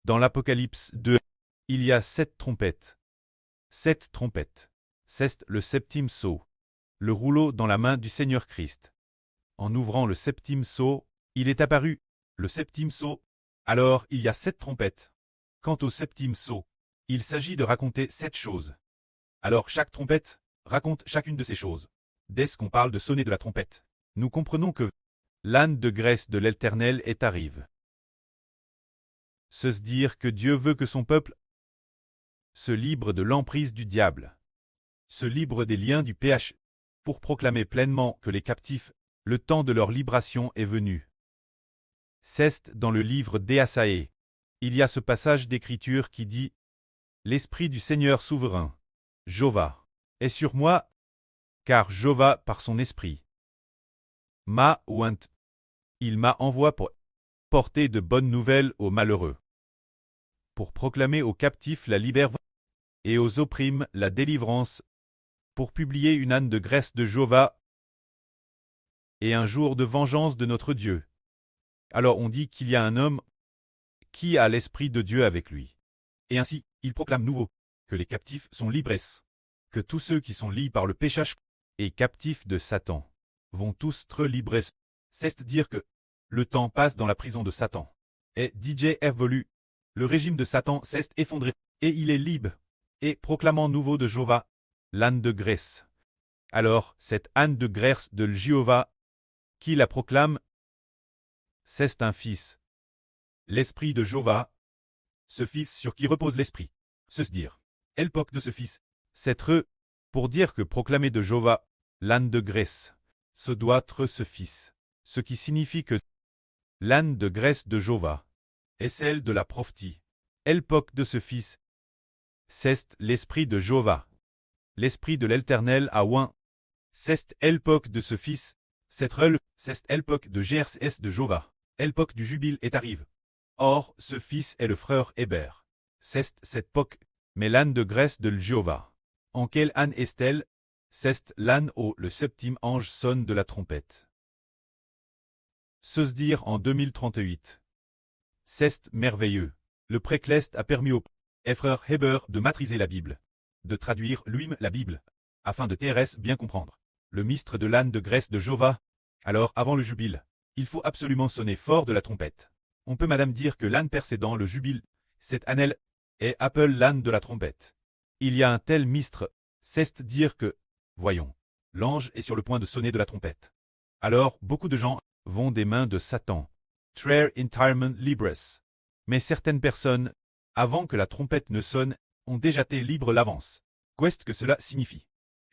Dans l'Apocalypse 2, il y a 7 trompettes. 7 trompettes. C'est le septième sceau. Le rouleau dans la main du Seigneur Christ. En ouvrant le septième sceau, il est apparu, le septième sceau. Alors il y a 7 trompettes. Quant au septième sceau, il s'agit de raconter 7 choses. Alors chaque trompette raconte chacune de ces choses. Dès qu'on parle de sonner de la trompette, nous comprenons que l'âne de graisse de l'Éternel est arrive. Se dire que Dieu veut que son peuple se libre de l'emprise du diable, se libre des liens du péché, pour proclamer pleinement que les captifs, le temps de leur libération est venu. C'est dans le livre d'Ésaïe. Il y a ce passage d'écriture qui dit « L'Esprit du Seigneur souverain, Jéhovah, est sur moi, car Jéhovah par son Esprit m'a oint. Il m'a envoyé pour porter de bonnes nouvelles aux malheureux, pour proclamer aux captifs la libération et aux opprimés la délivrance, pour publier une âne de graisse de Jéhovah et un jour de vengeance de notre Dieu. » Alors on dit qu'il y a un homme qui a l'Esprit de Dieu avec lui. Et ainsi, il proclame nouveau que les captifs sont libres, que tous ceux qui sont liés par le péché et captifs de Satan vont tous être libres. C'est dire que le temps passe dans la prison de Satan. Et DJ évolue. Le régime de Satan s'est effondré, et il est libre, et proclamant nouveau de Jéhovah, l'âne de graisse. Alors, cette âne de graisse de Jéhovah, qui la proclame, c'est un fils. L'esprit de Jéhovah, ce fils sur qui repose l'esprit. Se dire. L'époque de ce fils, c'est pour dire que proclamer de Jéhovah, l'âne de graisse, ce doit être ce fils. Ce qui signifie que l'âne de graisse de Jéhovah est celle de la prophétie. L'époque de ce fils, c'est l'esprit de Jéhovah. L'esprit de l'Éternel a oint. C'est l'époque de ce fils, c'est l'époque de GRS de Jéhovah. L'époque du jubile est arrive. Or, ce fils est le frère Hébert. C'est cette époque, mais l'âne de graisse de Jéhovah. En quel âne est-elle? C'est l'âne où le septième ange sonne de la trompette. Se dire en 2038. C'est merveilleux. Le précleste a permis au frère Hébert de maîtriser la Bible, de traduire lui-même la Bible, afin de bien comprendre le mystre de l'âne de graisse de Jéhovah. Alors, avant le jubile, il faut absolument sonner fort de la trompette. On peut madame dire que l'âne précédant le jubile, cet âne est appelé l'âne de la trompette. Il y a un tel mystre, c'est dire que, voyons, l'ange est sur le point de sonner de la trompette. Alors, beaucoup de gens vont des mains de Satan. Traire entirement libres. Mais certaines personnes, avant que la trompette ne sonne, ont déjà été libres l'avance. Qu'est-ce que cela signifie?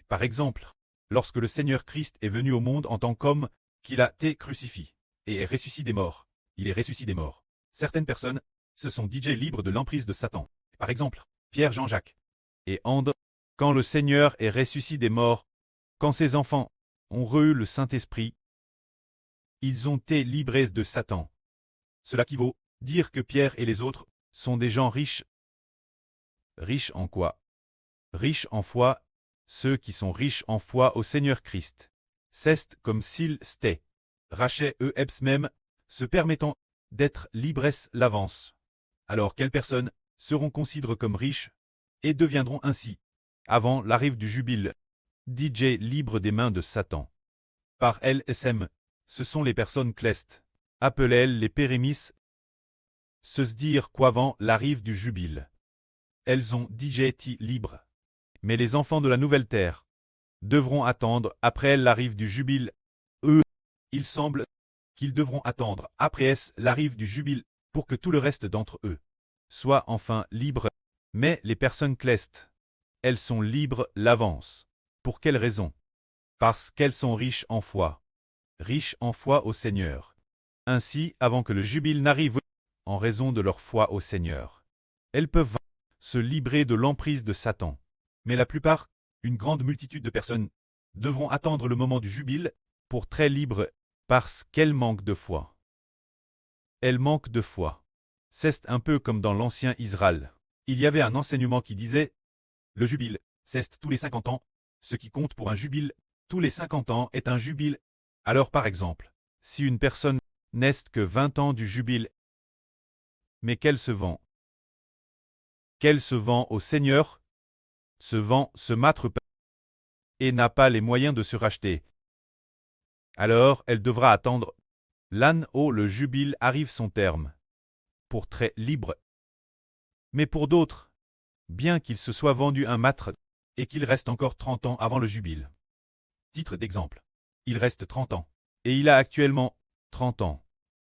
Par exemple, lorsque le Seigneur Christ est venu au monde en tant qu'homme, qu'il a été crucifié, et est ressuscité des morts. Il est ressuscité des morts. Certaines personnes se sont DJ libres de l'emprise de Satan. Par exemple, Pierre Jean-Jacques et André. Quand le Seigneur est ressuscité des morts, quand ses enfants ont reçu le Saint-Esprit, ils ont été libres de Satan. Cela qui vaut dire que Pierre et les autres sont des gens riches. Riches en quoi? Riches en foi, ceux qui sont riches en foi au Seigneur Christ. C'est comme s'ils s'étaient rachés eux-mêmes, se permettant d'être libres l'avance. Alors quelles personnes seront considérées comme riches et deviendront ainsi, avant l'arrivée du jubile, DJ libres des mains de Satan. Par LSM, ce sont les personnes clestes, appelées les pérémis, se dire qu'avant l'arrivée du jubile, elles ont DJ libres. Mais les enfants de la nouvelle terre devront attendre après l'arrivée du jubile. Eux, il semble qu'ils devront attendre après l'arrivée du jubile pour que tout le reste d'entre eux soit enfin libre. Mais les personnes clestes, elles sont libres l'avance. Pour quelle raison? Parce qu'elles sont riches en foi au Seigneur. Ainsi, avant que le jubile n'arrive, en raison de leur foi au Seigneur, elles peuvent se libérer de l'emprise de Satan. Mais la plupart, une grande multitude de personnes, devront attendre le moment du jubile pour très libres, parce qu'elles manquent de foi. Elles manquent de foi. C'est un peu comme dans l'ancien Israël. Il y avait un enseignement qui disait « Le jubile, c'est tous les 50 ans. Ce qui compte pour un jubile, tous les 50 ans est un jubile. » Alors par exemple, si une personne n'est que 20 ans du jubile, mais qu'elle se vend qu'elle se vend au Seigneur, se vend, se matre et n'a pas les moyens de se racheter. Alors elle devra attendre. L'âne au le jubile arrive son terme. Pour très libre. Mais pour d'autres, bien qu'il se soit vendu un mâtre, et qu'il reste encore 30 ans avant le jubile. Titre d'exemple. Il reste 30 ans. Et il a actuellement 30 ans.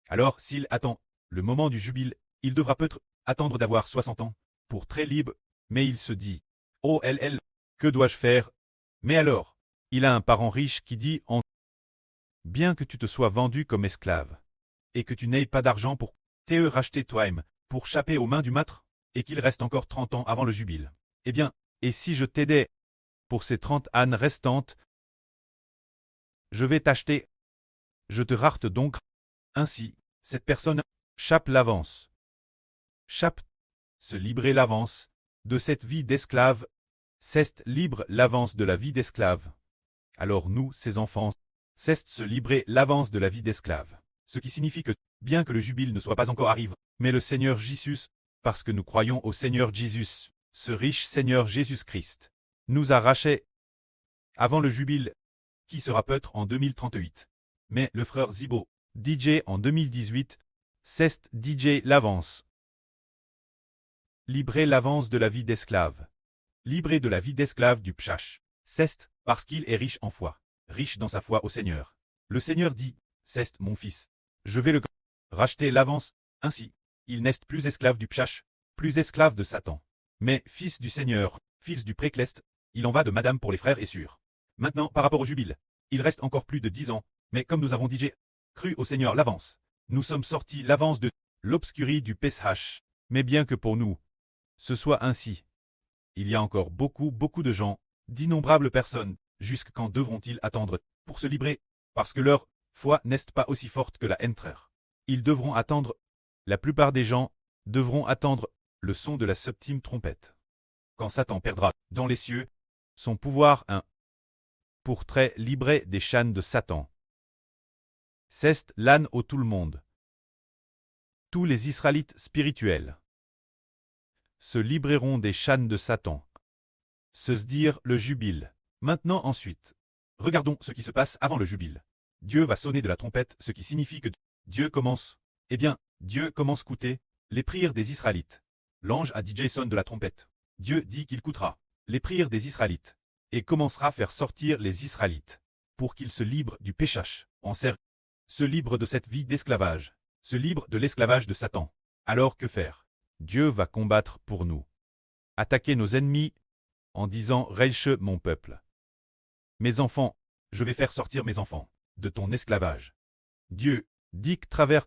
Alors, s'il attend le moment du jubile, il devra peut-être attendre d'avoir 60 ans, pour très libre, mais il se dit, oh que dois-je faire? Mais alors, il a un parent riche qui dit en bien que tu te sois vendu comme esclave, et que tu n'aies pas d'argent pour te racheter toi-même, pour chapper aux mains du mâtre, et qu'il reste encore 30 ans avant le jubile. Eh bien, et si je t'aidais pour ces 30 ânes restantes, je vais t'acheter. Je te rate donc. Ainsi, cette personne chape l'avance. Chape, se libérer l'avance, de cette vie d'esclave, ceste libre l'avance de la vie d'esclave. Alors nous, ses enfants, ceste se libérer l'avance de la vie d'esclave. Ce qui signifie que, bien que le jubile ne soit pas encore arrivé, mais le Seigneur Jésus, parce que nous croyons au Seigneur Jésus, ce riche Seigneur Jésus-Christ, nous a rachetés avant le jubile, qui sera peut-être en 2038. Mais le frère Zibo, DJ en 2018, ceste DJ l'avance. Libérer l'avance de la vie d'esclave. Libérer de la vie d'esclave du pchash. Ceste, parce qu'il est riche en foi, riche dans sa foi au Seigneur. Le Seigneur dit, ceste mon fils, je vais le racheter l'avance, ainsi, il n'est plus esclave du pchash, plus esclave de Satan. Mais fils du Seigneur, fils du précleste, il en va de madame pour les frères et sœurs. Maintenant, par rapport au jubile, il reste encore plus de 10 ans, mais comme nous avons dit, cru au Seigneur l'avance, nous sommes sortis l'avance de l'obscurie du Pesach. Mais bien que pour nous, ce soit ainsi, il y a encore beaucoup de gens, d'innombrables personnes, jusque quand devront-ils attendre pour se libérer, parce que leur foi n'est pas aussi forte que la entre. Ils devront attendre, la plupart des gens devront attendre le son de la septième trompette. Quand Satan perdra, dans les cieux, son pouvoir pour très libérer des chânes de Satan. Ceste l'âne au tout le monde. Tous les Israélites spirituels se libéreront des chânes de Satan. Se dire le jubile. Maintenant ensuite, regardons ce qui se passe avant le jubile. Dieu va sonner de la trompette, ce qui signifie que Dieu commence. Eh bien, Dieu commence coûter les prières des Israélites. L'ange a dit Jason de la trompette. Dieu dit qu'il coûtera les prières des Israélites et commencera à faire sortir les Israélites pour qu'ils se librent du péchach, en serre, se librent de cette vie d'esclavage, se librent de l'esclavage de Satan. Alors que faire? Dieu va combattre pour nous. Attaquer nos ennemis en disant « Reiche mon peuple ». Mes enfants, je vais faire sortir mes enfants de ton esclavage. Dieu dit que travers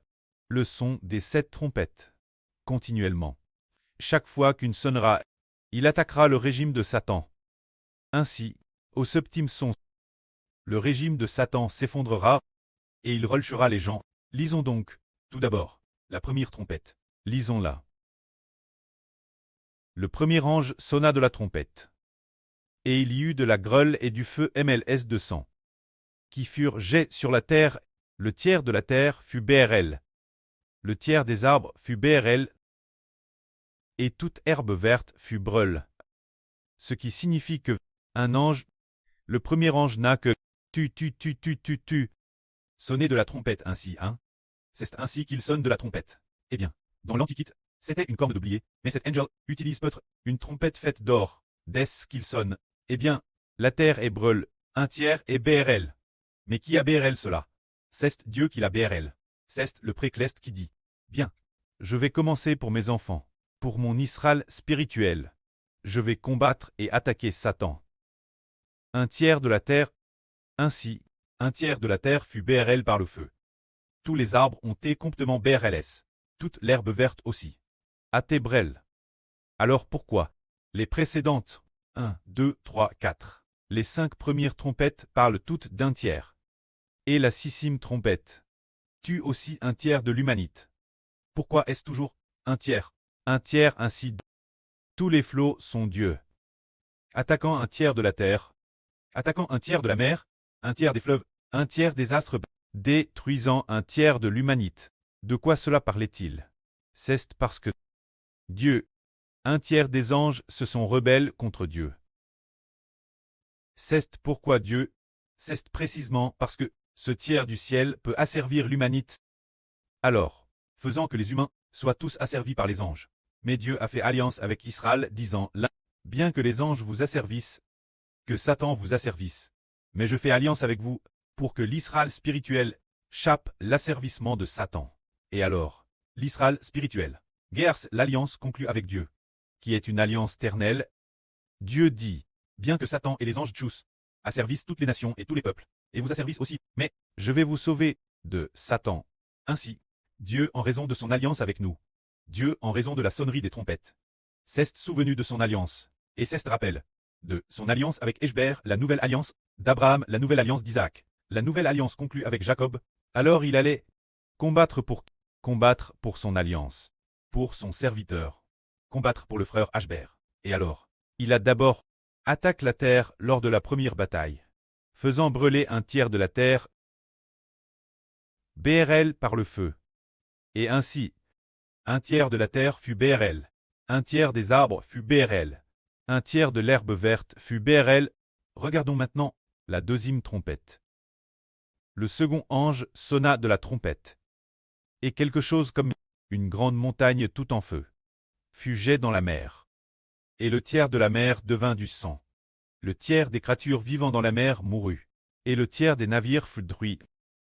le son des 7 trompettes, continuellement. Chaque fois qu'une sonnera, il attaquera le régime de Satan. Ainsi, au septième son, le régime de Satan s'effondrera et il relâchera les gens. Lisons donc, tout d'abord, la première trompette. Lisons-la. Le premier ange sonna de la trompette. Et il y eut de la grêle et du feu MLS de sang, qui furent jets sur la terre. Le tiers de la terre fut BRL. Le tiers des arbres fut BRL. Et toute herbe verte fut brûle. Ce qui signifie que un ange, le premier ange n'a que tu, sonner de la trompette ainsi, hein? C'est ainsi qu'il sonne de la trompette. Eh bien, dans l'Antiquité, c'était une corne de blier, mais cet angel utilise peut-être une trompette faite d'or. Dès qu'il sonne, eh bien, la terre est brûle, un tiers est BRL. Mais qui a BRL cela? C'est Dieu qui l'a BRL. C'est le précleste qui dit, bien, je vais commencer pour mes enfants, pour mon Israël spirituel. Je vais combattre et attaquer Satan. Un tiers de la terre, ainsi, un tiers de la terre fut BRL par le feu. Tous les arbres ont été complètement BRLS. Toute l'herbe verte aussi. Atébrel. Alors pourquoi? Les précédentes, 1, 2, 3, 4. Les 5 premières trompettes parlent toutes d'un tiers. Et la 6e trompette tue aussi un tiers de l'humanité. Pourquoi est-ce toujours un tiers? Un tiers ainsi. Tous les flots sont Dieu. Attaquant un tiers de la terre, attaquant un tiers de la mer, un tiers des fleuves, un tiers des astres, détruisant un tiers de l'humanité. De quoi cela parlait-il? C'est parce que Dieu Un tiers des anges se sont rebelles contre Dieu. C'est pourquoi Dieu, c'est précisément parce que ce tiers du ciel peut asservir l'humanité. Alors, faisant que les humains soient tous asservis par les anges. Mais Dieu a fait alliance avec Israël, disant là, bien que les anges vous asservissent, que Satan vous asservisse. Mais je fais alliance avec vous, pour que l'Israël spirituel chape l'asservissement de Satan. Et alors, l'Israël spirituel guerre l'alliance conclue avec Dieu, qui est une alliance ternelle. Dieu dit, bien que Satan et les anges tchous asservissent toutes les nations et tous les peuples, et vous asservissent aussi, mais je vais vous sauver de Satan. Ainsi, Dieu en raison de son alliance avec nous, Dieu en raison de la sonnerie des trompettes, s'est souvenu de son alliance, et s'est rappel de son alliance avec Échber, la nouvelle alliance d'Abraham, la nouvelle alliance d'Isaac, la nouvelle alliance conclue avec Jacob. Alors il allait combattre pour son alliance, pour son serviteur, combattre pour le frère Ashber. Et alors, il a d'abord attaqué la terre lors de la première bataille, faisant brûler un tiers de la terre, BRL par le feu. Et ainsi, un tiers de la terre fut BRL, un tiers des arbres fut BRL, un tiers de l'herbe verte fut BRL. Regardons maintenant la deuxième trompette. Le second ange sonna de la trompette, et quelque chose comme une grande montagne tout en feu fut jet dans la mer. Et le tiers de la mer devint du sang. Le tiers des créatures vivant dans la mer mourut, et le tiers des navires fut détruit.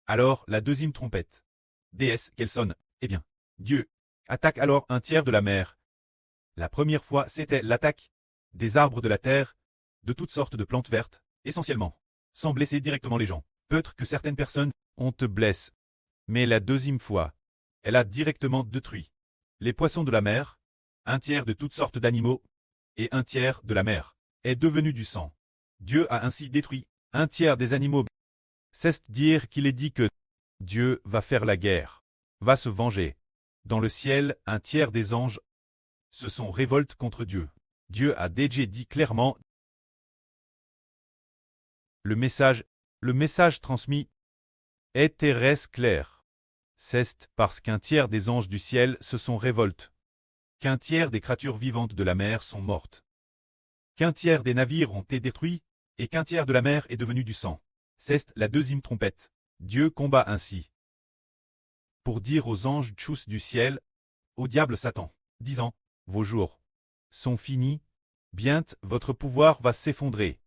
Alors la deuxième trompette, déesse qu'elle sonne, eh bien, Dieu attaque alors un tiers de la mer. La première fois c'était l'attaque des arbres de la terre, de toutes sortes de plantes vertes, essentiellement, sans blesser directement les gens. Peut-être que certaines personnes ont te blessé, mais la deuxième fois, elle a directement détruit les poissons de la mer, un tiers de toutes sortes d'animaux, et un tiers de la mer est devenu du sang. Dieu a ainsi détruit un tiers des animaux. C'est dire qu'il est dit que Dieu va faire la guerre, va se venger. Dans le ciel, un tiers des anges se sont révoltés contre Dieu. Dieu a déjà dit clairement le message transmis est et reste clair. C'est parce qu'un tiers des anges du ciel se sont révoltés, qu'un tiers des créatures vivantes de la mer sont mortes, qu'un tiers des navires ont été détruits, et qu'un tiers de la mer est devenu du sang. C'est la deuxième trompette. Dieu combat ainsi, pour dire aux anges tchous du ciel, au diable Satan, disant, vos jours sont finis, bientôt votre pouvoir va s'effondrer.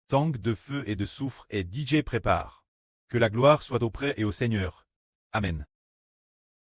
Tank de feu et de soufre et DJ prépare. Que la gloire soit auprès et au Seigneur. Amen.